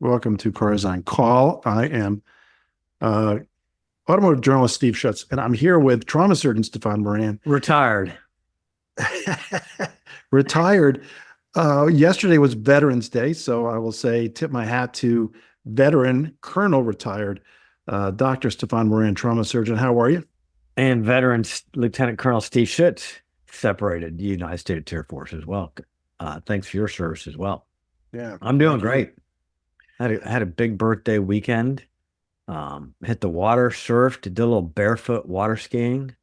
Welcome to Cars on Call. I am uh, automotive journalist Steve Schutz, and I'm here with trauma surgeon Stephan Moran. Retired. Retired. Yesterday was Veterans Day, so I will say tip my hat to veteran, colonel retired, Dr. Stephan Moran, trauma surgeon. How are you? And veteran Lieutenant Colonel Steve Schutz separated the United States Air Force as well. Thanks for your service as well. Yeah, I'm doing thank you. great. I had a big birthday weekend. Hit the water, surfed, did a little barefoot water skiing,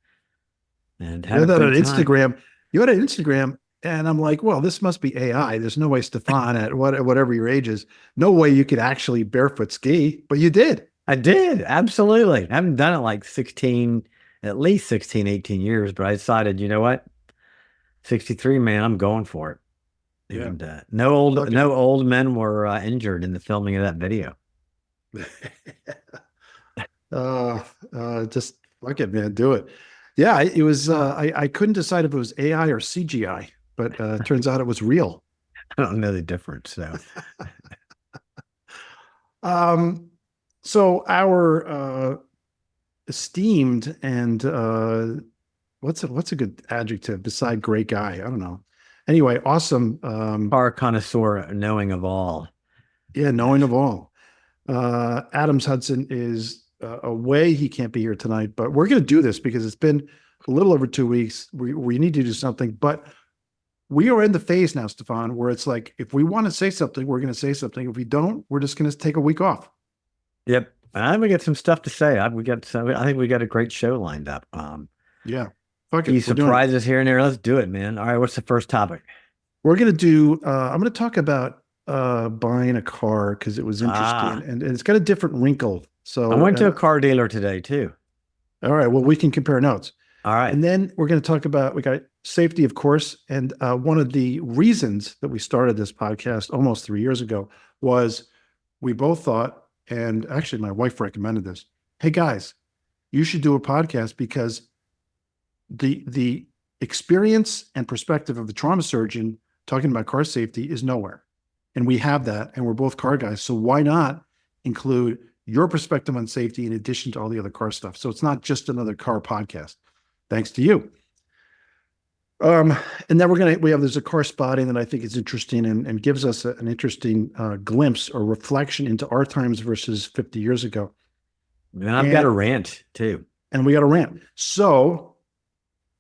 and You had a had that on good time. Instagram. You had an Instagram, and I'm like, well, this must be AI. There's no way Stefan at whatever your age is, no way you could actually barefoot ski, but you did. I did, absolutely. I haven't done it like 16, at least 16, 18 years, but I decided, you know what? 63, man, I'm going for it. Yeah, And fuck it. no old men were injured in the filming of that video. uh, just fuck it, man. Do it. Yeah, it was. I couldn't decide if it was AI or CGI, but it turns out it was real. I don't know the difference. So Um, so our esteemed and what's a good adjective beside great guy? I don't know. Anyway, awesome. car connoisseur knowing of all. Yeah, knowing Yes. of all. Adams Hudson is away. He can't be here tonight, but we're going to do this because it's been a little over 2 weeks. We need to do something, but we are in the phase now, Stefan, where it's like if we want to say something, we're going to say something. If we don't, we're just going to take a week off. Yep. And we got some stuff to say. I think we got a great show lined up. Yeah, fuck Few it, we're doing it. surprises here and there. Let's do it, man. All right. What's the first topic? We're going to do. I'm going to talk about buying a car because it was interesting Ah, and it's got a different wrinkle. I So, went to a car dealer today too. all right, well, we can compare notes. All right. And then we're going to talk about we got safety, of course. And one of the reasons that we started this podcast almost 3 years ago was we both thought, and actually my wife recommended this. Hey guys, you should do a podcast because the experience and perspective of the trauma surgeon talking about car safety is nowhere. And we have that, and we're both car guys. So why not include your perspective on safety in addition to all the other car stuff? So it's not just another car podcast. Thanks to you. Um, and then there's a car spotting that I think is interesting and gives us an interesting glimpse or reflection into our times versus 50 years ago. And I've got And a rant too. and we got a rant. So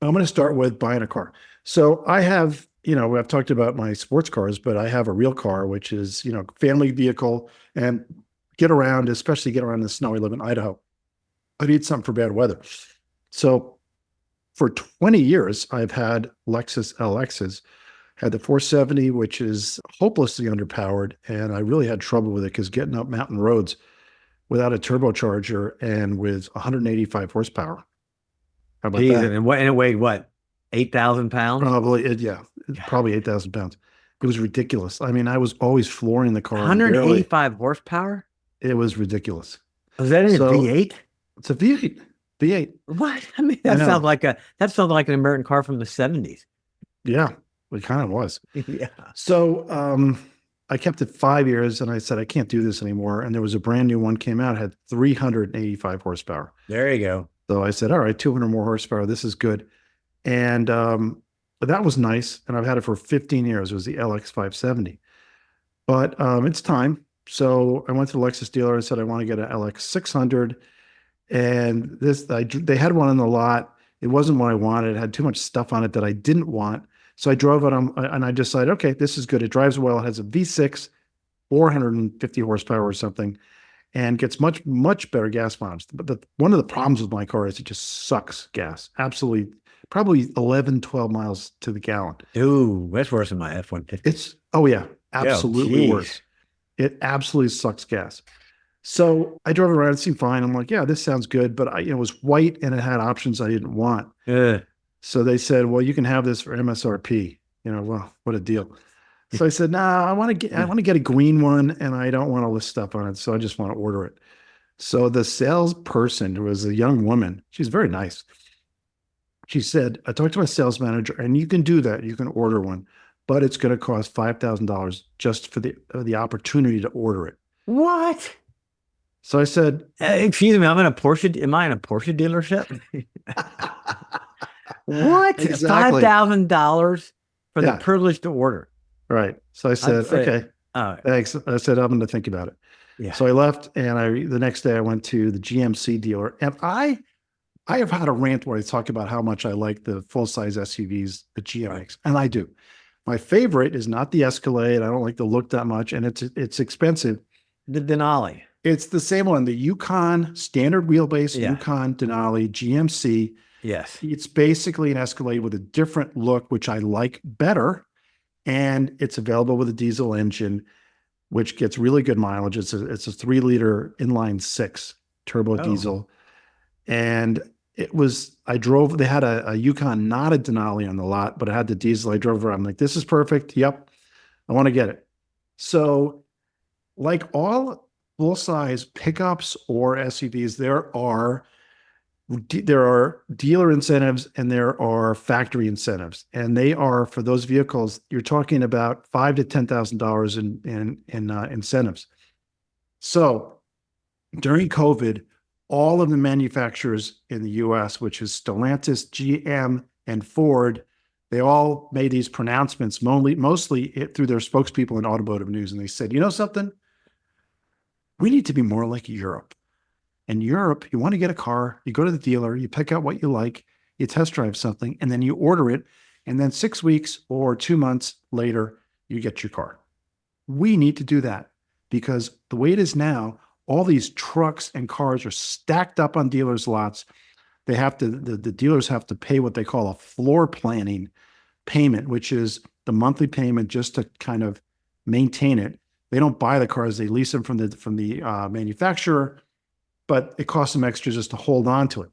I'm going to start with buying a car. So I have, I've talked about my sports cars, but I have a real car, which is, family vehicle and get around, especially get around in the snow. I live in Idaho. I need something for bad weather. So for 20 years, I've had Lexus LXs, had the 470, which is hopelessly underpowered. And I really had trouble with it because getting up mountain roads without a turbocharger and with 185 horsepower. How about Geez, that? and it weighed what? 8,000 pounds? Yeah, God. probably 8,000 pounds. It was ridiculous. I mean, I was always flooring the car and barely, 185 horsepower? it was ridiculous. Was that in a So V8? it's a V8, V8. What? I mean, I know. that sounds like an American car from the 70s. Yeah, it kind of was. Yeah. So I kept it 5 years and I said, I can't do this anymore. And there was a brand new one came out, had 385 horsepower. There you go. So I said, all right, 200 more horsepower. This is good. And that was nice. And I've had it for 15 years. It was the LX 570. But it's time. So I went to the Lexus dealer and said, I want to get an LX 600. And they had one on the lot. It wasn't what I wanted. It had too much stuff on it that I didn't want. So I drove it on, and I decided, okay, this is good. It drives well. It has a V6, 450 horsepower or something, and gets much, much better gas mileage. But one of the problems with my car is it just sucks gas. Absolutely, probably 11, 12 miles to the gallon. Ooh, that's worse than my F-150. Oh yeah, Oh, absolutely geez. worse. It absolutely sucks gas. So I drove around, it seemed fine. I'm like, yeah, this sounds good. But it was white and it had options I didn't want. Ugh. So they said, well, you can have this for MSRP. Well, what a deal. So I said, nah, I want to get a green one and I don't want all this stuff on it. So I just want to order it. So the salesperson, who was a young woman, she's very nice. She said, I talked to my sales manager and you can do that. You can order one, but it's going to cost $5,000 just for the opportunity to order it. What? So I said, Excuse me, I'm in a Porsche. Am I in a Porsche dealership? What? exactly. $5,000 for the Yeah. privilege to order. Right. So I I'd said, say, okay, uh, thanks. I said, I'm going to think about it. yeah, So I left and the next day I went to the GMC dealer and I have had a rant where I talk about how much I like the full size SUVs, the right. GMX, and I do. My favorite is not the Escalade. I don't like the look that much, and it's expensive. The Denali. It's the same one, the Yukon standard wheelbase Yeah. Yukon Denali GMC. Yes. It's basically an Escalade with a different look, which I like better, and it's available with a diesel engine, which gets really good mileage. It's a 3 liter inline six turbo Oh, diesel, and I drove, they had a Yukon, not a Denali on the lot, but it had the diesel. I drove around. I'm like, this is perfect. Yep. I want to get it. So, like all full size pickups or SUVs, there are dealer incentives and there are factory incentives, and they are for those vehicles. You're talking about $5,000 to $10,000 in incentives. So during COVID, all of the manufacturers in the US, which is Stellantis, GM, and Ford, they all made these pronouncements, mostly through their spokespeople in automotive news. And they said, you know something? We need to be more like Europe. In Europe, you want to get a car, you go to the dealer, you pick out what you like, you test drive something, and then you order it. And then 6 weeks or 2 months later, you get your car. We need to do that because the way it is now, all these trucks and cars are stacked up on dealers' lots. The dealers have to pay what they call a floor planning payment, which is the monthly payment just to kind of maintain it. They don't buy the cars; they lease them from the manufacturer, but it costs them extra just to hold on to it.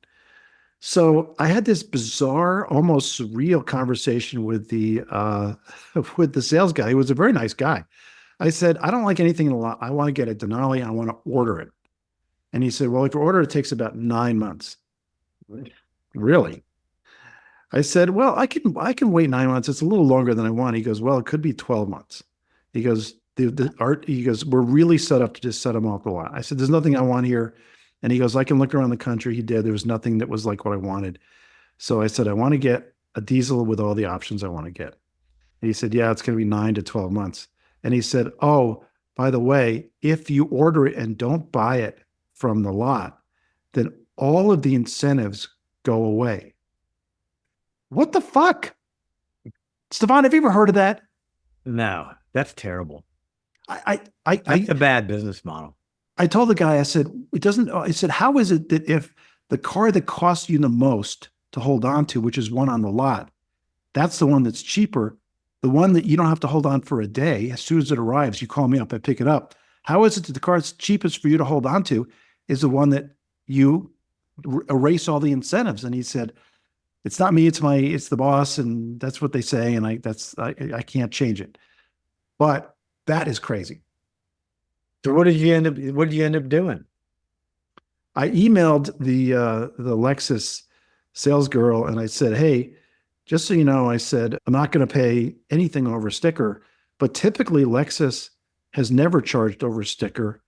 So I had this bizarre, almost surreal conversation with the with the sales guy. He was a very nice guy. I said, I don't like anything in the lot. I want to get a Denali. I want to order it. And he said, well, if you order it, it takes about 9 months. Really? I said, well, I can wait 9 months. It's a little longer than I want. He goes, well, it could be 12 months. He goes, he goes, we're really set up to just set them off the lot. I said, there's nothing I want here. And he goes, I can look around the country. He did. There was nothing that was like what I wanted. So I said, I want to get a diesel with all the options I want to get. And he said, yeah, it's going to be 9 to 12 months. And he said, oh, by the way, if you order it and don't buy it from the lot, then all of the incentives go away. What the fuck? Stefan, have you ever heard of that? no, that's terrible. I, I, I, That's I, a bad business model. I told the guy, I said, it doesn't, I said, how is it that if the car that costs you the most to hold on to, which is one on the lot, that's the one that's cheaper. The one that you don't have to hold on for a day, as soon as it arrives, you call me up, I pick it up. How is it that the car that's cheapest for you to hold on to is the one that you erase all the incentives? And he said, it's not me, it's the boss, and that's what they say, and I can't change it. But that is crazy. So what did you end up doing? I emailed the Lexus sales girl and I said, hey, just so you know, I said, I'm not going to pay anything over a sticker, but typically Lexus has never charged over a sticker.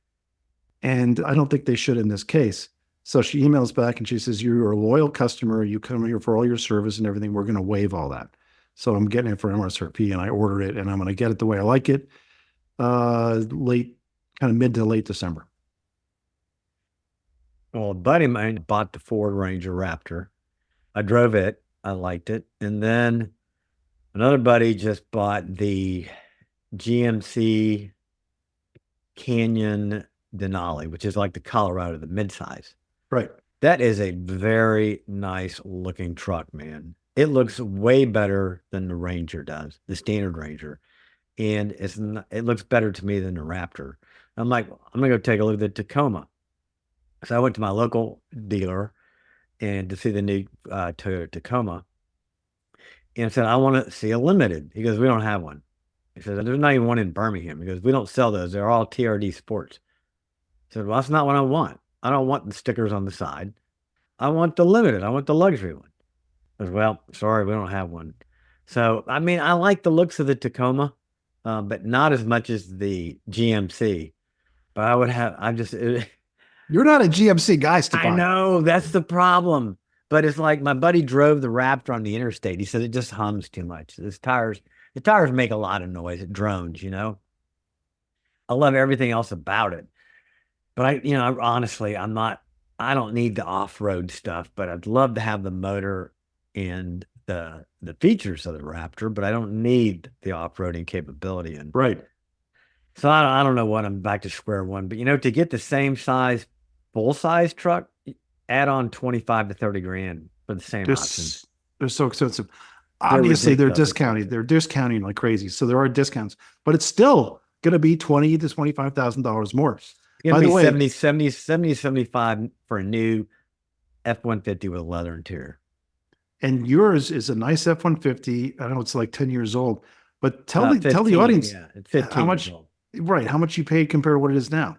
And I don't think they should in this case. So she emails back and she says, you're a loyal customer. You come here for all your service and everything. We're going to waive all that. So I'm getting it for MSRP and I ordered it and I'm going to get it the way I like it, late, kind of mid to late December. Well, a buddy of mine bought the Ford Ranger Raptor. I drove it. I liked it. And then another buddy just bought the GMC Canyon Denali, which is like the Colorado, the midsize. Right. That is a very nice looking truck, man. It looks way better than the Ranger does, the standard Ranger. And it looks better to me than the Raptor. I'm like, I'm gonna go take a look at the Tacoma. So I went to my local dealer and to see the new Toyota Tacoma, and I said, I want to see a limited. He goes, we don't have one. He said, there's not even one in Birmingham. He goes, we don't sell those. They're all TRD Sports. I said, well, that's not what I want. I don't want the stickers on the side. I want the limited. I want the luxury one. I said, well, sorry, we don't have one. So, I mean, I like the looks of the Tacoma, but not as much as the GMC. But I would have, You're not a GMC guy, I Stefan. know that's the problem. But it's like my buddy drove the Raptor on the interstate. He said it just hums too much. The tires make a lot of noise. It drones, you know. I love everything else about it. But honestly, I don't need the off-road stuff, but I'd love to have the motor and the features of the Raptor, but I don't need the off-roading capability. And Right. so I don't know what, I'm back to square one, but to get the same size, full size truck, add on 25 to 30 grand for the same option. They're so expensive. They're Obviously, they're ridiculous. discounting. They're discounting like crazy. So there are discounts, but it's still going to be $20,000 to $25,000 more. It's going By to the be way, 75 for a new F-150 with a leather interior. and yours is a nice F-150. I know it's like 10 years old, but tell the 15, audience yeah, it's 15 how much, years old. right? How much you paid compared to what it is now?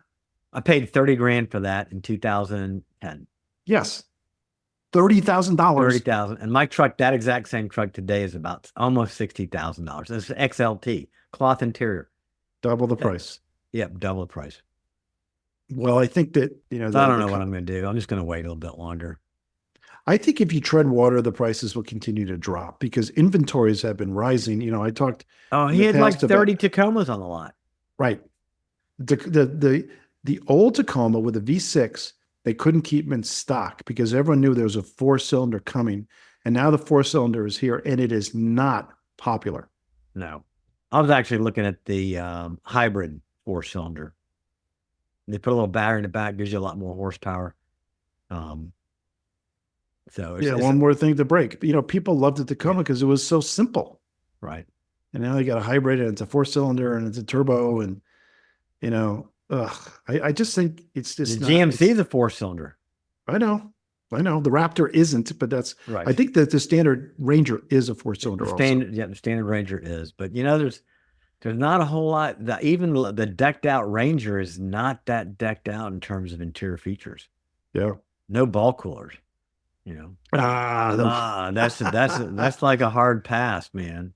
I paid 30 grand for that in 2010. Yes, $30,000. 30,000. And my truck, that exact same truck today, is about almost $60,000. It's an XLT, cloth interior. Double the price. Yep, double the price. Well, I think that So I don't know what I'm going to do. I'm just going to wait a little bit longer. I think if you tread water, the prices will continue to drop because inventories have been rising. I talked. Oh, he had like 30 Tacomas on the lot. Right. The old Tacoma with a V6, they couldn't keep them in stock because everyone knew there was a 4-cylinder coming. And now the 4-cylinder is here and it is not popular. No. I was actually looking at the hybrid 4-cylinder. They put a little battery in the back, gives you a lot more horsepower. So it's one more thing to break. People loved the Tacoma because it was so simple. Right. And now they got a hybrid and it's a 4-cylinder and it's a turbo and I just think it's just the GMC is a 4-cylinder. I know. The Raptor isn't, but that's right. I think that the standard Ranger is a 4-cylinder. The standard Ranger is, but there's not a whole lot. Even the decked out Ranger is not that decked out in terms of interior features. Yeah. No ball coolers. That's like a hard pass, man.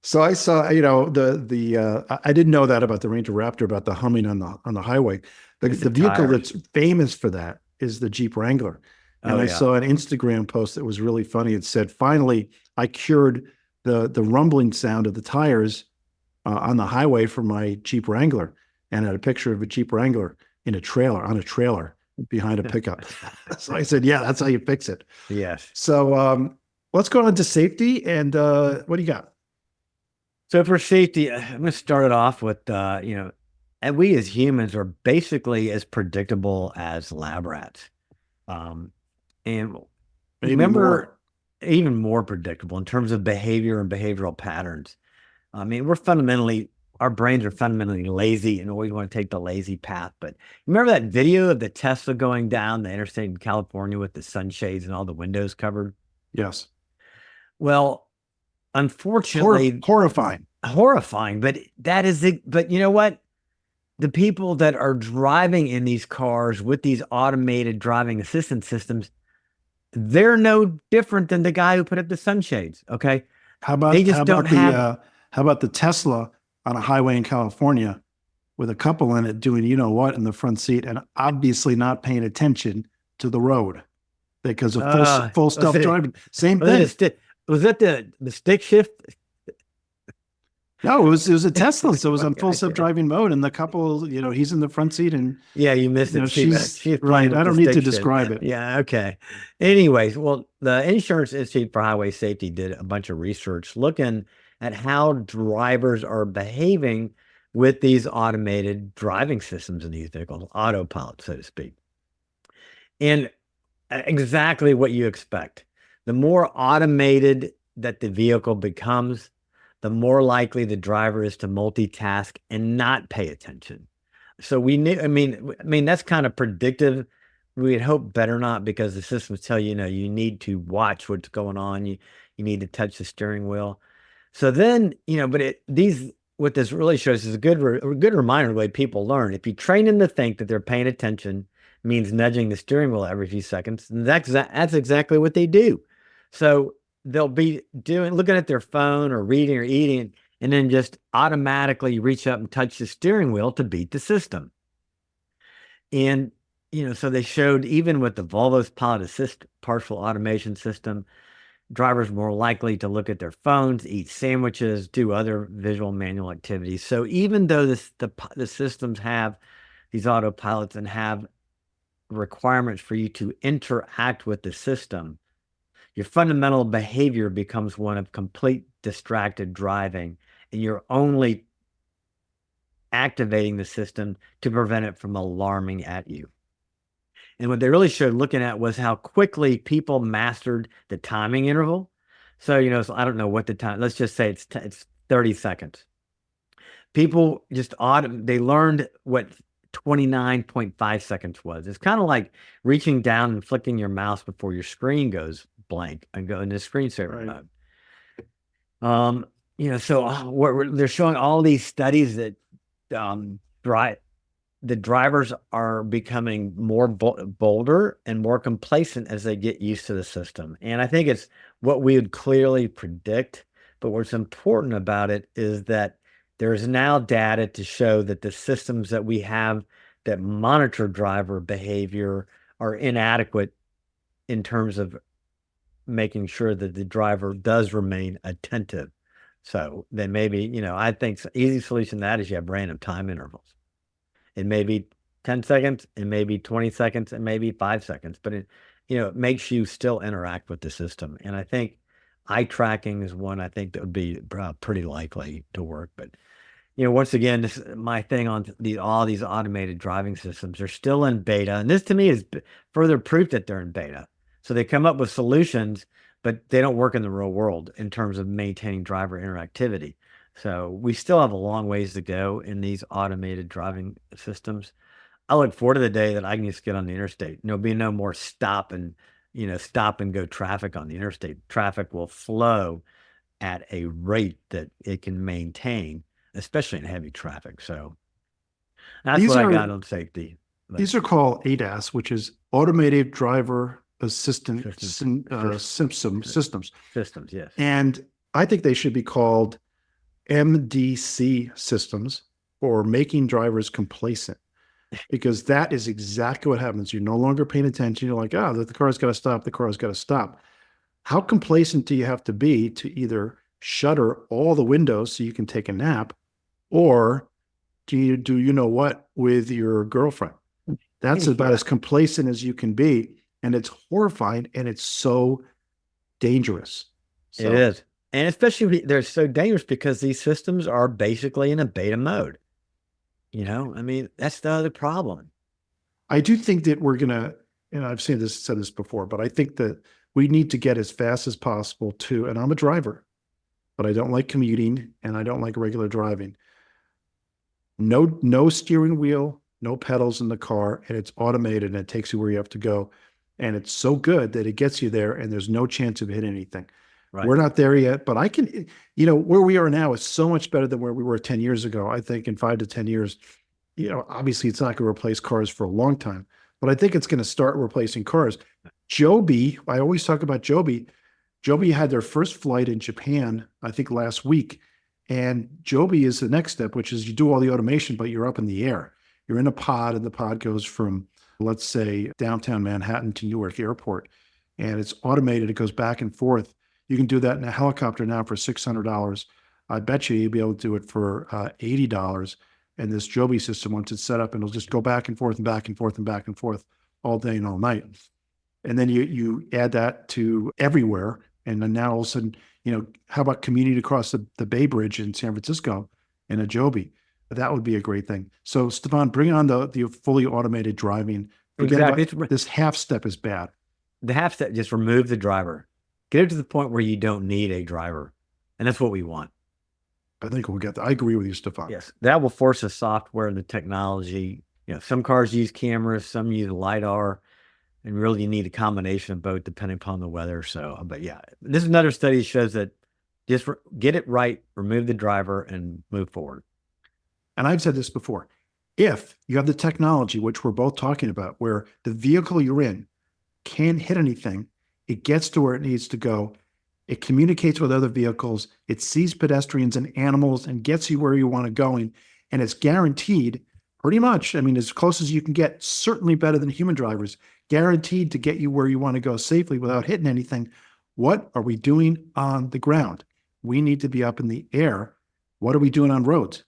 So I saw, I didn't know that about the Ranger Raptor, about the humming on the highway. The vehicle that's famous for that is the Jeep Wrangler. And I saw an Instagram post that was really funny. It said, "Finally, I cured the rumbling sound of the tires on the highway for my Jeep Wrangler," and had a picture of a Jeep Wrangler on a trailer behind a pickup. So I said, "Yeah, that's how you fix it." Yes. So let's go on to safety. And what do you got? So for safety, I'm going to start it off with, and we as humans are basically as predictable as lab rats. And remember, even more predictable in terms of behavior and behavioral patterns. I mean, our brains are fundamentally lazy and always want to take the lazy path. But remember that video of the Tesla going down the interstate in California with the sunshades and all the windows covered? Yes. Well, unfortunately, horrifying, but but you know what? The people that are driving in these cars with these automated driving assistance systems, they're no different than the guy who put up the sunshades. Okay. How about the Tesla on a highway in California with a couple in it doing, in the front seat and obviously not paying attention to the road because of full self-driving. Same thing. Was that the stick shift? No, it was a Tesla, so it was on full self-driving mode, and the couple, he's in the front seat, and you missed it. She's right. I don't need to describe it. Yeah, okay. Anyways, well, the Insurance Institute for Highway Safety did a bunch of research looking at how drivers are behaving with these automated driving systems in these vehicles, autopilot, so to speak, and exactly what you expect. The more automated that the vehicle becomes, the more likely the driver is to multitask and not pay attention. So I mean, that's kind of predictive. We'd hope better not, because the systems tell you, you need to watch what's going on. You need to touch the steering wheel. So then, but what this really shows is a good reminder of the way people learn. If you train them to think that they're paying attention, means nudging the steering wheel every few seconds, and that's exactly what they do. So they'll be looking at their phone or reading or eating, and then just automatically reach up and touch the steering wheel to beat the system. And, so they showed even with the Volvo's pilot assist partial automation system, drivers more likely to look at their phones, eat sandwiches, do other visual manual activities. So even though the systems have these autopilots and have requirements for you to interact with the system, your fundamental behavior becomes one of complete distracted driving, and you're only activating the system to prevent it from alarming at you. And what they really showed looking at was how quickly people mastered the timing interval. So, so I don't know what the time, let's just say it's 30 seconds. People just they learned what 29.5 seconds was. It's kind of like reaching down and flicking your mouse before your screen goes blank and go into screensaver mode. They're showing all these studies that the drivers are becoming more bolder and more complacent as they get used to the system. And I think it's what we would clearly predict. But what's important about it is that there's now data to show that the systems that we have that monitor driver behavior are inadequate in terms of making sure that the driver does remain attentive. So then maybe, I think the easy solution to that is you have random time intervals. It may be 10 seconds, it may be 20 seconds, it may be 5 seconds, but it makes you still interact with the system. And I think eye tracking is one I think that would be pretty likely to work. But, once again, this my thing on all these automated driving systems. They're still in beta. And this to me is further proof that they're in beta. So they come up with solutions, but they don't work in the real world in terms of maintaining driver interactivity. So we still have a long ways to go in these automated driving systems. I look forward to the day that I can just get on the interstate. There'll be no more stop and go traffic on the interstate. Traffic will flow at a rate that it can maintain, especially in heavy traffic. So that's what I got on safety. These are called ADAS, which is Automated Driver Assistant Systems. Systems, yes. And I think they should be called MDC systems, or making drivers complacent, because that is exactly what happens. You're no longer paying attention. You're like, the car's got to stop. The car's got to stop. How complacent do you have to be to either shutter all the windows so you can take a nap, or do you know what with your girlfriend? That's about as complacent as you can be. And it's horrifying, and it's so dangerous. So, it is. And especially they're so dangerous because these systems are basically in a beta mode. That's the other problem. I do think that we're going to, and I've said this before, but I think that we need to get as fast as possible to, and I'm a driver, but I don't like commuting and I don't like regular driving. No steering wheel, no pedals in the car, and it's automated and it takes you where you have to go. And it's so good that it gets you there and there's no chance of hitting anything. Right. We're not there yet, but I can, where we are now is so much better than where we were 10 years ago. I think in 5 to 10 years, obviously it's not going to replace cars for a long time, but I think it's going to start replacing cars. Joby, I always talk about Joby. Joby had their first flight in Japan, I think last week. And Joby is the next step, which is you do all the automation, but you're up in the air. You're in a pod, and the pod goes from, let's say, downtown Manhattan to Newark Airport. And it's automated. It goes back and forth. You can do that in a helicopter now for $600. I bet you'll be able to do it for $80. And this Joby system, once it's set up, and it'll just go back and forth and back and forth and back and forth all day and all night. And then you add that to everywhere. And then now all of a sudden, how about commuting across the Bay Bridge in San Francisco in a Joby? That would be a great thing. So, Stephan, bring on the fully automated driving. Exactly. This half step is bad. The half step, just remove the driver. Get it to the point where you don't need a driver. And that's what we want. I think we'll get that. I agree with you, Stephan. Yes. That will force the software and the technology. Some cars use cameras, some use LiDAR, and really you need a combination of both depending upon the weather. So, but yeah, this is another study that shows that just get it right, remove the driver, and move forward. And I've said this before. If you have the technology, which we're both talking about, where the vehicle you're in can't hit anything, it gets to where it needs to go, it communicates with other vehicles, it sees pedestrians and animals and gets you where you want to go, and it's guaranteed Pretty much. I mean, as close as you can get, certainly better than human drivers, guaranteed to get you where you want to go safely without hitting anything. What are we doing on the ground? We need to be up in the air. What are we doing on roads?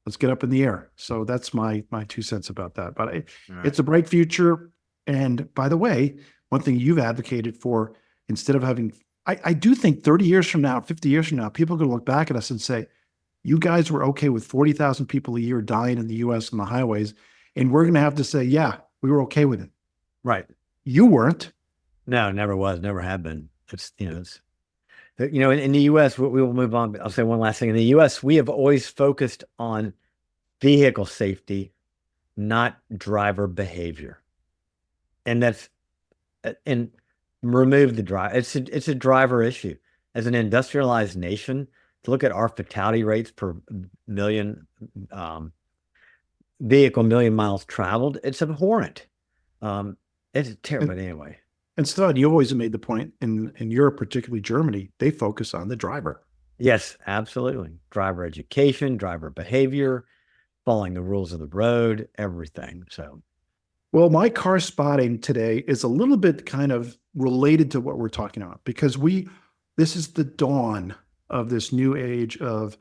Let's get up in the air. So that's my 2 cents about that. But All right. it's a bright future. And by the way, one thing you've advocated for, instead of having, I do think 30 years from now, 50 years from now, people are going to look back at us and say, you guys were okay with 40,000 people a year dying in the US on the highways. And we're going to have to say, yeah, we were okay with it. Right. You weren't. No, never was, never have been. It's, in the US, we will move on. But I'll say one last thing. In the US, we have always focused on vehicle safety, not driver behavior. And and remove the drive. It's a driver issue. As an industrialized nation, to look at our fatality rates per million million miles traveled, it's abhorrent. It's terrible. But anyway. And Stefan, you always made the point in Europe, particularly Germany, they focus on the driver. Yes, absolutely. Driver education, driver behavior, following the rules of the road, everything. So, well, my car spotting today is a little bit kind of related to what we're talking about, because this is the dawn of this new age of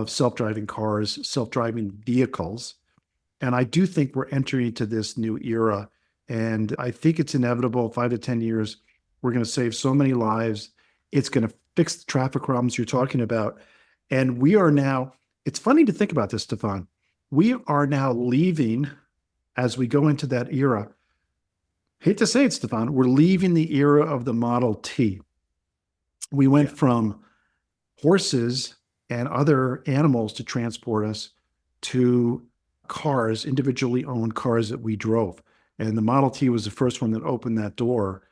self-driving cars, self-driving vehicles. And I do think we're entering into this new era. And I think it's inevitable, 5 to 10 years, we're going to save so many lives. It's going to fix the traffic problems you're talking about. And we are now, it's funny to think about this, Stefan. We are now leaving, as we go into that era, hate to say it, Stefan, we're leaving the era of the Model T. We went from horses and other animals to transport us to cars, individually owned cars that we drove. And the Model T was the first one that opened that door.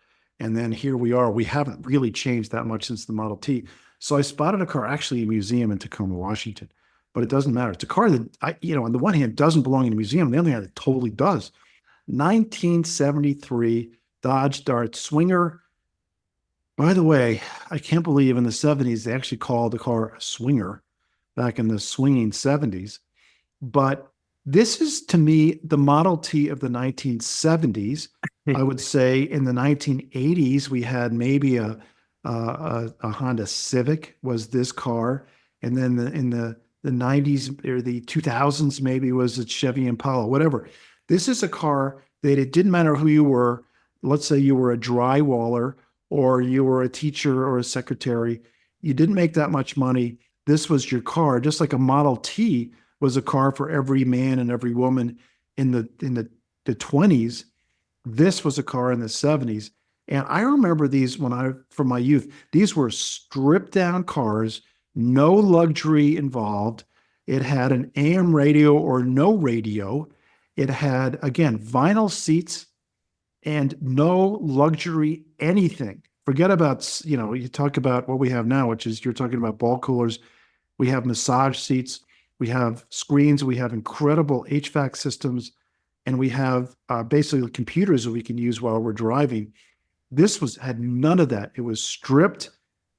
And then here we are. We haven't really changed that much since the Model T. So I spotted a car, actually a museum in Tacoma, Washington, but it doesn't matter. It's a car that, on the one hand, doesn't belong in a museum. On the other hand, it totally does. 1973 Dodge Dart Swinger. By the way, I can't believe in the 70s, they actually called the car a Swinger back in the swinging 70s. But this is, to me, the Model T of the 1970s. I would say in the 1980s, we had maybe a Honda Civic was this car. And then in the 90s or the 2000s, maybe was a Chevy Impala, whatever. This is a car that it didn't matter who you were. Let's say you were a drywaller or you were a teacher or a secretary. You didn't make that much money. This was your car, just like a Model T was a car for every man and every woman in the 20s. This was a car in the 70s. And I remember these from my youth. These were stripped down cars, no luxury involved. It had an AM radio or no radio. It had, again, vinyl seats and no luxury anything. Forget about, you talk about what we have now, which is you're talking about ball coolers. We have massage seats. We have screens. We have incredible HVAC systems. And we have basically computers that we can use while we're driving. This had none of that. It was stripped.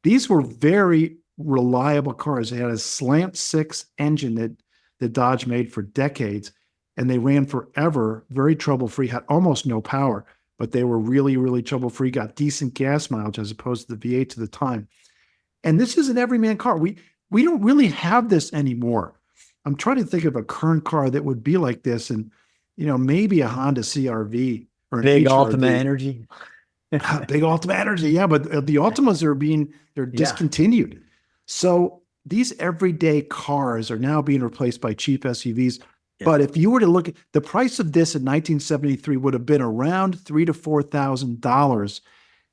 These were very reliable cars. They had a slant six engine that Dodge made for decades, and they ran forever, very trouble-free, had almost no power, but they were really, really trouble-free, got decent gas mileage as opposed to the V8 at the time. And this is an everyman car. We don't really have this anymore. I'm trying to think of a current car that would be like this, and maybe a Honda CR-V or an Big HRV. Ultima Energy. Big Ultima Energy, yeah, but the Ultimas they're discontinued. So these everyday cars are now being replaced by cheap SUVs. Yeah. But if you were to look at the price of this in 1973 would have been around $3,000 to $4,000.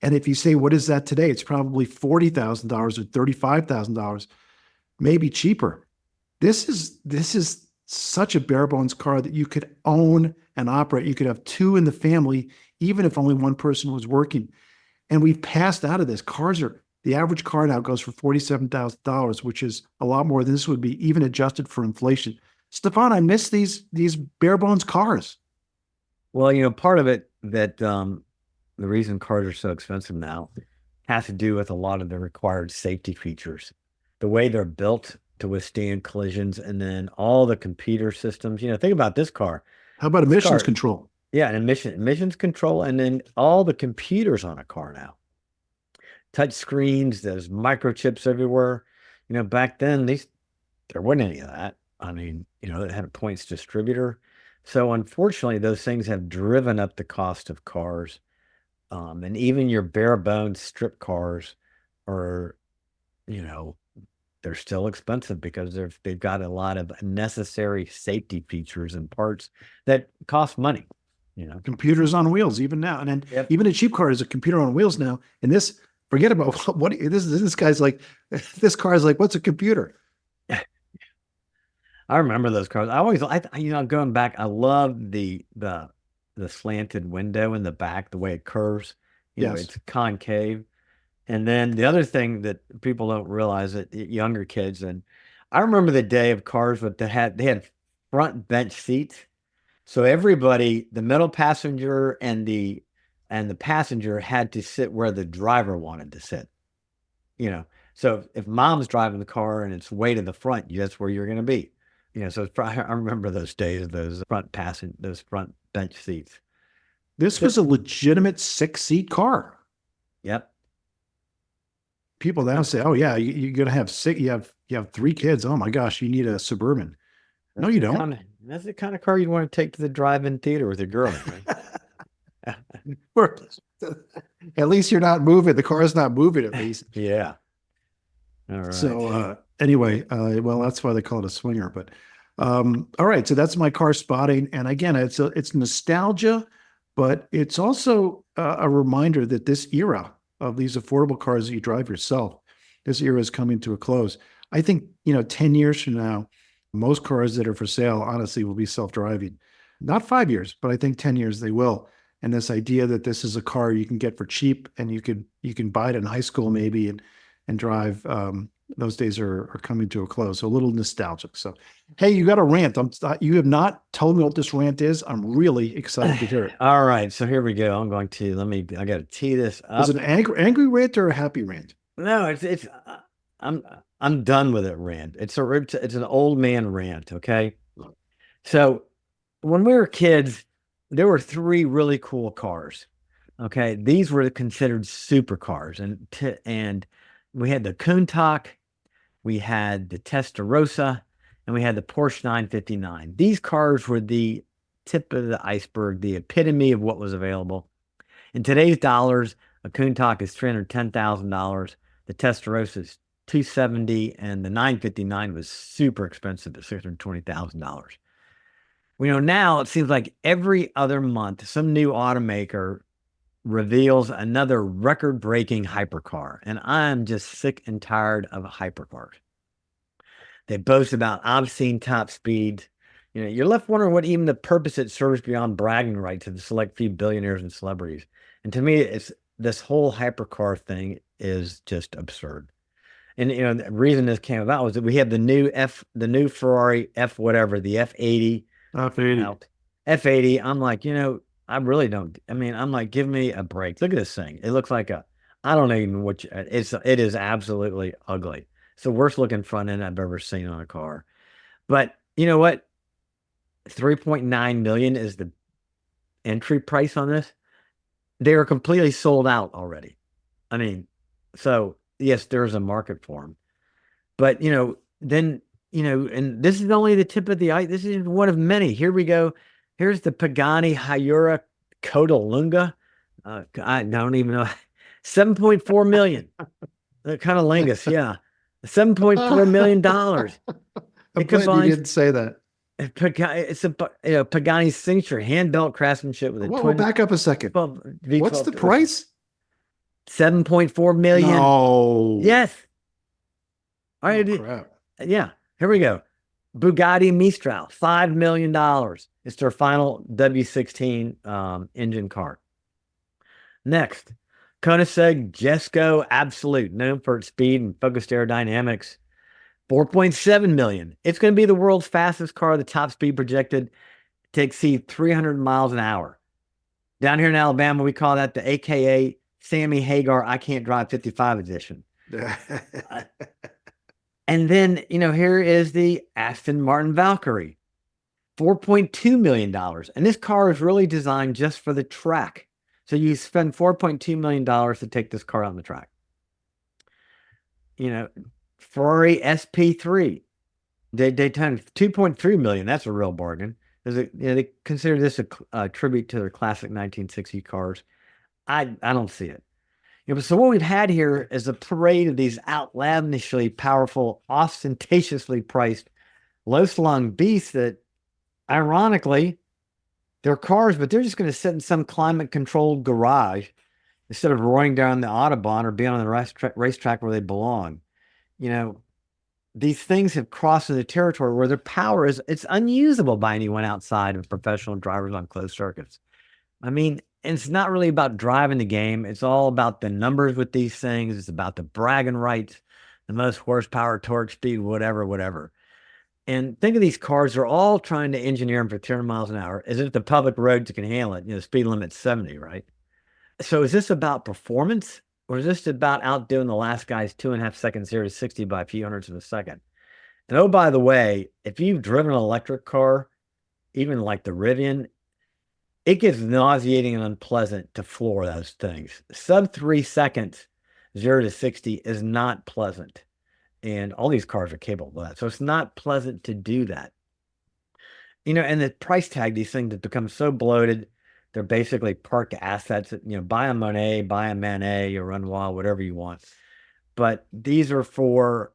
And if you say, what is that today? It's probably $40,000 or $35,000, maybe cheaper. This is such a bare bones car that you could own and operate. You could have two in the family, even if only one person was working. And we've passed out of this. The average car now goes for $47,000, which is a lot more than this would be, even adjusted for inflation. Stefan, I miss these bare bones cars. Well, part of it that the reason cars are so expensive now has to do with a lot of the required safety features. The way they're built to withstand collisions, and then all the computer systems. Think about this car. How about This emissions car, control? yeah, and emissions control, and then all the computers on a car now. Touch screens, there's microchips everywhere. Back then there wasn't any of that. I mean, it had a points distributor. So unfortunately, those things have driven up the cost of cars. And even your bare bones strip cars are, they're still expensive because they've got a lot of necessary safety features and parts that cost money. Computers on wheels, even now. And then Yep. even a cheap car is a computer on wheels now. And this, forget about what this guy's like. This car is like, what's a computer? I remember those cars. Going back, I love the slanted window in the back, the way it curves. Yes. It's concave. And then the other thing that people don't realize, that younger kids, and I remember the day of cars they had front bench seats. So everybody, the middle passenger and the passenger, had to sit where the driver wanted to sit. So if mom's driving the car and it's way to the front, that's where you're going to be. So I remember those days, those front bench seats. This was a legitimate 6-seat car. Yep. People now say, "Oh yeah, you're going to have six. You have 3 kids. Oh my gosh, you need a Suburban." No, you don't. That's the kind of car you want to take to the drive-in theater with your girl, right? At least you're not moving. The car's not moving, at least. Yeah. All right. So anyway, well, that's why they call it a swinger. But all right, so that's my car spotting. And again, it's nostalgia, but it's also a reminder that this era of these affordable cars that you drive yourself, this era is coming to a close. I think 10 years from now, most cars that are for sale, honestly, will be self-driving. Not 5 years, but I think 10 years they will. And this idea that this is a car you can get for cheap, and you can buy it in high school maybe and drive. Those days are coming to a close. So a little nostalgic. So, hey, you got a rant. You have not told me what this rant is. I'm really excited to hear it. All right, so here we go. I got to tee this up. Is it an angry rant or a happy rant? No, it's I'm done with it rant. It's an old man rant. Okay, so when we were kids, there were 3 really cool cars. Okay, these were considered supercars, and we had the Countach, we had the Testarossa, and we had the Porsche 959. These cars were the tip of the iceberg, the epitome of what was available. In today's dollars, a Countach is $310,000. The Testarossa is $270,000, and the 959 was super expensive at $620,000. Now it seems like every other month, some new automaker reveals another record-breaking hypercar, and I'm just sick and tired of hypercars. They boast about obscene top speed. You're left wondering what even the purpose it serves beyond bragging rights to the select few billionaires and celebrities. And to me, it's this whole hypercar thing is just absurd. And the reason this came about was that we had the new Ferrari F whatever, the F80. F80. I'm like, I really don't. I mean, I'm like, give me a break. Look at this thing. It looks like I don't even know what it is absolutely ugly. It's the worst looking front end I've ever seen on a car. But you know what? 3.9 million is the entry price on this. They are completely sold out already. I mean, so yes, there's a market for them. But then and this is only the tip of the ice. This is one of many. Here we go. Here's the Pagani Hyura Codalunga. I don't even know. 7.4 million. Kind of lingus, yeah. $7.4 million. I'm glad you didn't say that. It's a Pagani signature hand-built craftsmanship with a Well, back up a second. V12 What's the price? 7.4 million. No. Yes. All right. Oh, crap. Yeah. Here we go. Bugatti Mistral, $5 million. It's their final W16 engine car. Next, Koenigsegg Jesko Absolute, known for its speed and focused aerodynamics, $4.7 million. It's going to be the world's fastest car. The top speed projected to exceed 300 miles an hour. Down here in Alabama, we call that the AKA Sammy Hagar I Can't Drive 55 edition. And then, here is the Aston Martin Valkyrie, $4.2 million. And this car is really designed just for the track. So you spend $4.2 million to take this car on the track. Ferrari SP3, Daytona, $2.3 million. That's a real bargain. They consider this a tribute to their classic 1960 cars. I don't see it. So what we've had here is a parade of these outlandishly powerful, ostentatiously priced, low-slung beasts that, ironically, they're cars, but they're just going to sit in some climate-controlled garage instead of roaring down the Autobahn or being on the racetrack where they belong. These things have crossed into territory where their power it's unusable by anyone outside of professional drivers on closed circuits. I mean, it's not really about driving the game. It's all about the numbers with these things. It's about the bragging rights, the most horsepower, torque, speed, whatever. And think of these cars, they're all trying to engineer them for 200 miles an hour as if the public roads can handle it. The speed limit's 70, right? So is this about performance, or is this about outdoing the last guy's 2.5 seconds here to 60 by a few hundredths of a second? And oh, by the way, if you've driven an electric car, even like the Rivian, it gets nauseating and unpleasant to floor those things. Sub 3 seconds, 0 to 60 is not pleasant. And all these cars are capable of that. So it's not pleasant to do that. And the price tag, these things have become so bloated. They're basically parked assets. Buy a Monet, buy a Manet, or Renoir, whatever you want. But these are for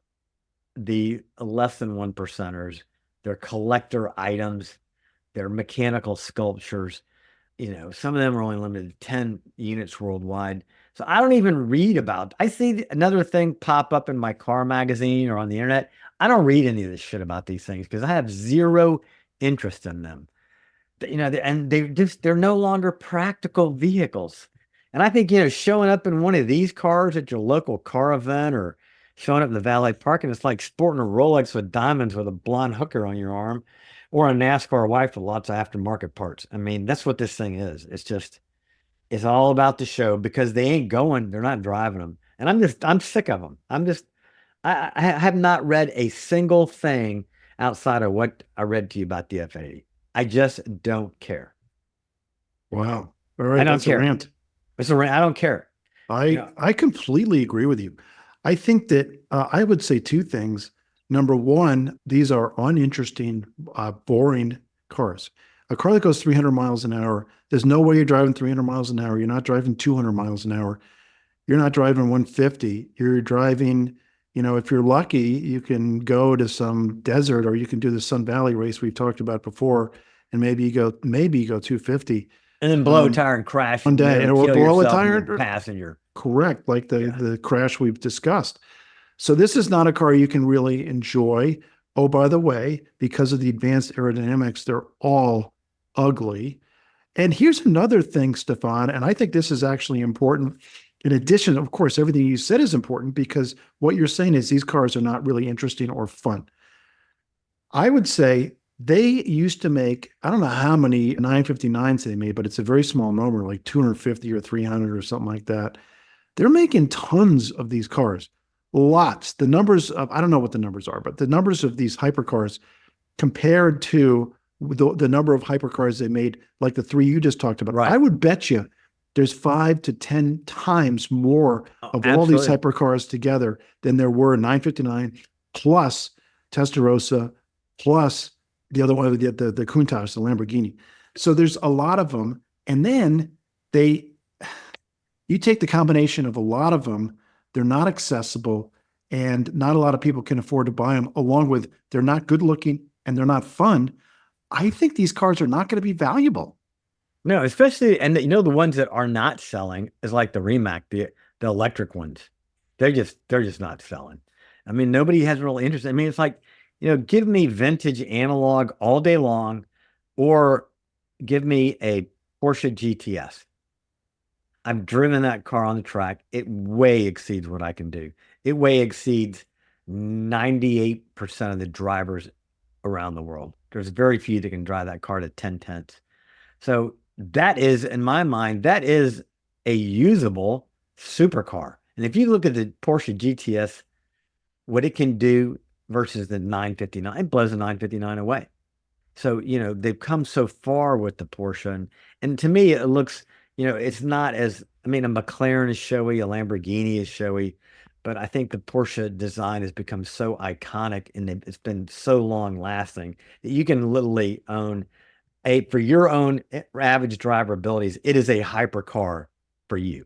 the less than 1%ers. They're collector items. They're mechanical sculptures. Some of them are only limited to 10 units worldwide. So I don't even read about. I see another thing pop up in my car magazine or on the internet. I don't read any of this shit about these things because I have zero interest in them. And they're no longer practical vehicles. And I think, showing up in one of these cars at your local car event or showing up in the valet parking, it's like sporting a Rolex with diamonds with a blonde hooker on your arm, or a NASCAR wife with lots of aftermarket parts. I mean, that's what this thing is. It's all about the show because they ain't going, they're not driving them. And I'm sick of them. I have not read a single thing outside of what I read to you about the F80. I just don't care. Wow. All right. I don't That's care. a rant. It's a rant. I don't care. I completely agree with you. I think that I would say two things. Number one, these are uninteresting, boring cars. A car that goes 300 miles an hour, there's no way you're driving 300 miles an hour. You're not driving 200 miles an hour. You're not driving 150. You're driving, if you're lucky, you can go to some desert or you can do the Sun Valley race we've talked about before, and maybe you go 250. And then blow a tire and crash one day, and or kill blow a yourself tire. and your passenger. Correct, like the crash we've discussed. So this is not a car you can really enjoy. Oh, by the way, because of the advanced aerodynamics, they're all ugly. And here's another thing, Stephan, and I think this is actually important. In addition, of course, everything you said is important because what you're saying is these cars are not really interesting or fun. I would say they used to make, I don't know how many 959s they made, but it's a very small number, like 250 or 300 or something like that. They're making tons of these cars, lots. The numbers of, I don't know what the numbers are, but the numbers of these hypercars compared to the number of hypercars they made, like the three you just talked about, Right. I would bet you there's 5 to 10 times more of all these hypercars together than there were 959 plus Testarossa plus the other one, the Countach, the Lamborghini. So there's a lot of them. And then you take the combination of a lot of them, they're not accessible and not a lot of people can afford to buy them, along with they're not good looking and they're not fun. I think these cars are not going to be valuable. No, especially, and the ones that are not selling is like the Rimac, the electric ones. They're just not selling. I mean, nobody has real interest. I mean, it's like, give me vintage analog all day long, or give me a Porsche GTS. I've driven that car on the track. It way exceeds what I can do. It way exceeds 98% of the drivers around the world. There's very few that can drive that car to 10 tenths. So that is, in my mind, that is a usable supercar. And if you look at the Porsche GTS, what it can do versus the 959. It blows the 959 away. So, they've come so far with the Porsche. And to me, it looks, it's not as, I mean, a McLaren is showy, a Lamborghini is showy, but I think the Porsche design has become so iconic and it's been so long lasting that you can literally own for your own average driver abilities, it is a hypercar for you.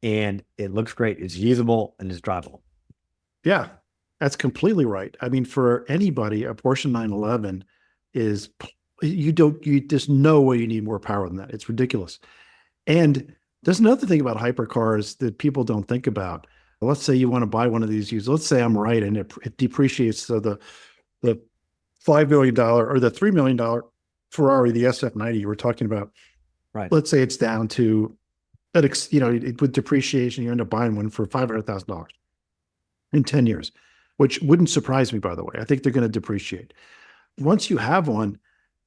And it looks great. It's usable and it's drivable. Yeah, that's completely right. I mean, for anybody, a Porsche 911 is, there's no way you need more power than that. It's ridiculous. And there's another thing about hypercars that people don't think about. Let's say you want to buy one of these used. Let's say I'm right and it depreciates. So the $5 million or the $3 million Ferrari, the SF90 you were talking about, right? Let's say it's down to, with depreciation, you end up buying one for $500,000 in 10 years, which wouldn't surprise me, by the way. I think they're going to depreciate. Once you have one,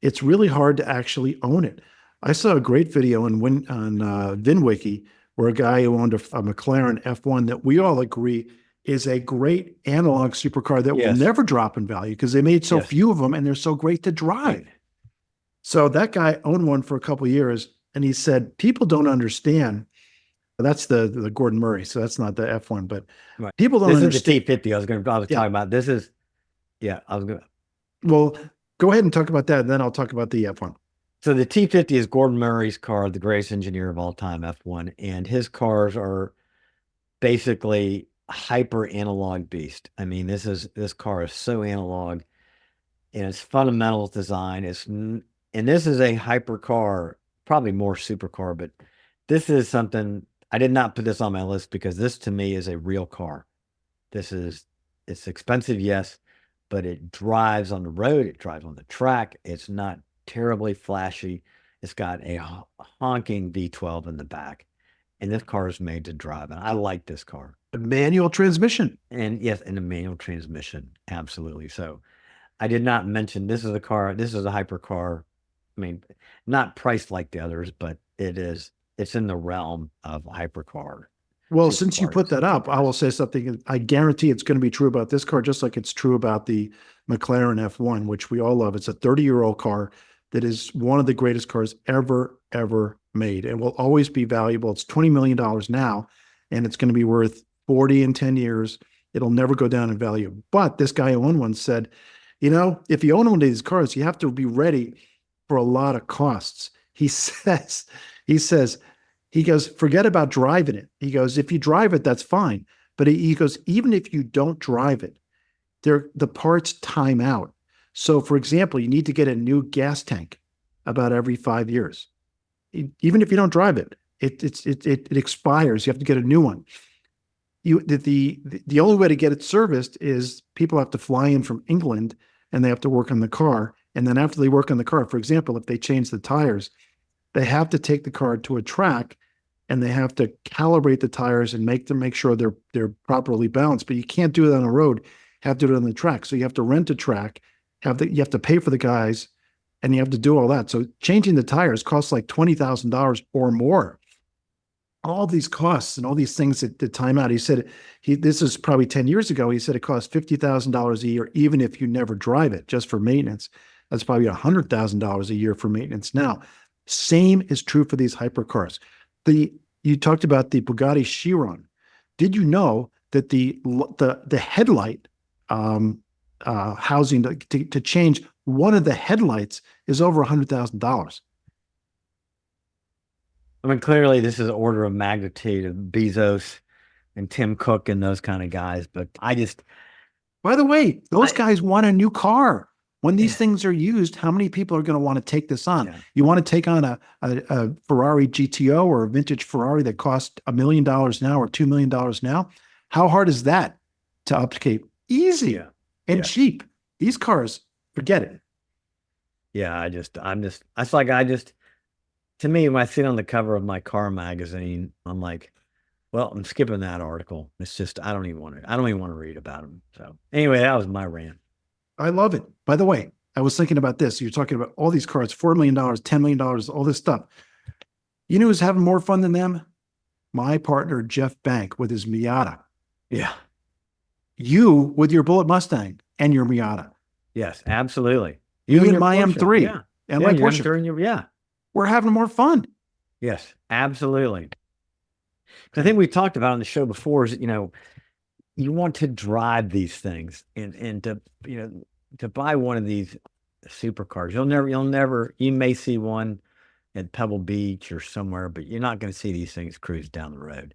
it's really hard to actually own it. I saw a great video on VinWiki where a guy who owned a McLaren F1 that we all agree is a great analog supercar that will never drop in value because they made so few of them and they're so great to drive. Right. So that guy owned one for a couple of years and he said, people don't understand. That's the Gordon Murray. So that's not the F1, but people don't understand. This is the T50 I was talking about. This is, Well, go ahead and talk about that. And then I'll talk about the F1. So the T50 is Gordon Murray's car, the greatest engineer of all time, F1. And his cars are basically hyper analog beast. I mean, this car is so analog in its fundamental design. And this is a hyper car, probably more supercar, but this is something, I did not put this on my list because this to me is a real car. It's expensive, yes, but it drives on the road. It drives on the track. It's not terribly flashy. It's got a honking V12 in the back. And this car is made to drive. And I like this car. A manual transmission. And yes, and a manual transmission. Absolutely. So I did not mention this is a car. This is a hypercar. I mean, not priced like the others, but it's in the realm of hypercar. Well, since you put that up, I will say something. I guarantee it's going to be true about this car, just like it's true about the McLaren F1, which we all love. It's a 30-year-old car that is one of the greatest cars ever made and will always be valuable. It's $20 million now, and it's going to be worth 40 in 10 years. It'll never go down in value. But this guy who owned one said, if you own one of these cars, you have to be ready for a lot of costs. He goes, forget about driving it. He goes, if you drive it, that's fine. But he goes, even if you don't drive it, the parts time out. So for example, you need to get a new gas tank about every 5 years. Even if you don't drive it, it expires. You have to get a new one. The only way to get it serviced is people have to fly in from England and they have to work on the car. And then after they work on the car, for example, if they change the tires, they have to take the car to a track and they have to calibrate the tires and make sure they're properly balanced. But you can't do it on the road. You have to do it on the track. So you have to rent a track, you have to pay for the guys, and you have to do all that. So changing the tires costs like $20,000 or more. All these costs and all these things that time out. He said, this is probably 10 years ago. He said it costs $50,000 a year, even if you never drive it, just for maintenance. That's probably $100,000 a year for maintenance now. Same is true for these hypercars. You talked about the Bugatti Chiron. Did you know that the headlight housing to change one of the headlights is over $100,000? I mean, clearly this is an order of magnitude of Bezos and Tim Cook and those kind of guys. But by the way, those guys want a new car. When these things are used, how many people are going to want to take this on? Yeah. You want to take on a Ferrari GTO or a vintage Ferrari that costs $1 million now or $2 million now? How hard is that to upkeep? Easy and cheap. These cars, forget it. Yeah, to me, when I sit on the cover of my car magazine, I'm like, well, I'm skipping that article. It's just, I don't even want to read about them. So anyway, that was my rant. I love it. By the way, I was thinking about this. You're talking about all these cars, $4 million, $10 million, all this stuff. You know who's having more fun than them? My partner, Jeff Bank, with his Miata. Yeah. You with your Bullet Mustang and your Miata. Yes, absolutely. You and your my Porsche. M3 Yeah. and Yeah, my your Porsche. M3 and yeah. We're having more fun. Yes, absolutely. I think we've talked about on the show before is, you want to drive these things and to buy one of these supercars. You may see one at Pebble Beach or somewhere, but you're not going to see these things cruise down the road.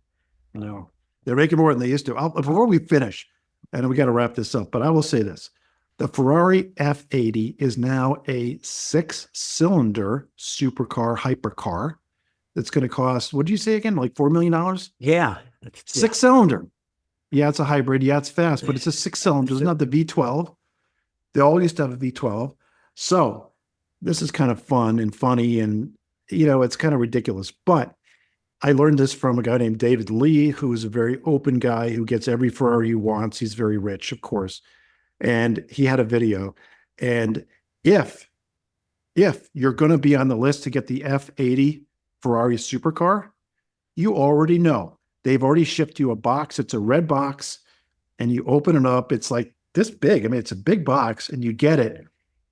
No, they're making more than they used to. Before we finish, and we got to wrap this up, but I will say this. The Ferrari F80 is now a 6-cylinder supercar, hypercar. That's going to cost, what did you say again? Like $4 million? Yeah. 6-cylinder. Yeah, it's a hybrid. Yeah, it's fast, but it's a 6-cylinder. It's not the V12. They all used to have a V12. So this is kind of fun and funny, and, it's kind of ridiculous. But I learned this from a guy named David Lee, who is a very open guy who gets every Ferrari he wants. He's very rich, of course. And he had a video. And if you're going to be on the list to get the F80 Ferrari supercar, you already know. They've already shipped you a box. It's a red box, and you open it up. It's like this big. I mean, it's a big box, and you get it.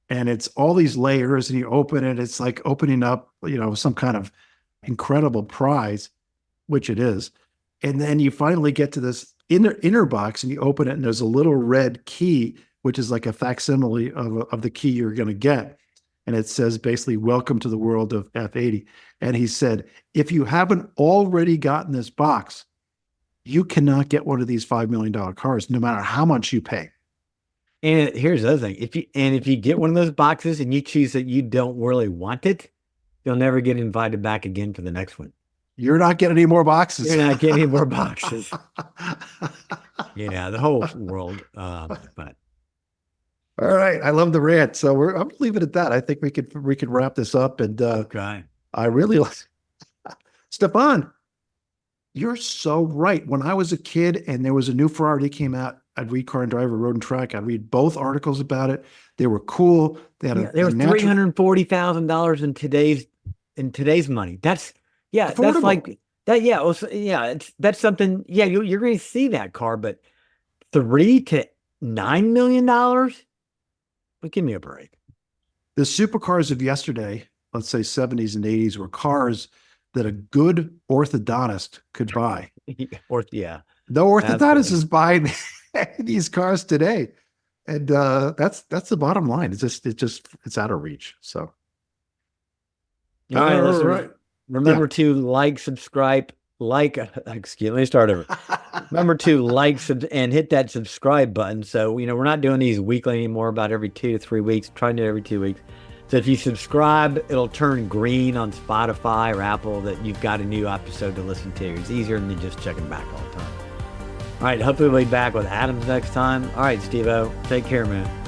And it's all these layers, and you open it. It's like opening up, some kind of incredible prize, which it is. And then you finally get to this inner box, and you open it, and there's a little red key, which is like a facsimile of the key you're going to get. And it says basically, welcome to the world of F80. And he said, if you haven't already gotten this box, you cannot get one of these $5 million cars, no matter how much you pay. And here's the other thing. If you get one of those boxes and you choose that you don't really want it, you'll never get invited back again for the next one. You're not getting any more boxes. You're not getting any more boxes. The whole world. But all right, I love the rant. So I'm gonna leave it at that. I think we could wrap this up. And okay. I really like Stephan. You're so right. When I was a kid and there was a new Ferrari that came out, I'd read Car and Driver, Road and Track. I'd read both articles about it. They were cool. They had there was $340,000 in today's money. That's affordable. That's like that. Yeah, that's something. Yeah, you're going to see that car, but $3 to $9 million. Well, give me a break. The supercars of yesterday, let's say 70s and 80s, were cars that a good orthodontist could buy. Yeah. No orthodontist is buying these cars today. And that's the bottom line. It's out of reach. So all right, listen, remember to like, subscribe, excuse me, let me start over. Remember to like and hit that subscribe button. So, we're not doing these weekly anymore, about every 2 to 3 weeks, trying to do every 2 weeks. So if you subscribe, it'll turn green on Spotify or Apple that you've got a new episode to listen to. It's easier than just checking back all the time. All right, hopefully we'll be back with Adams next time. All right, Steve-O, take care, man.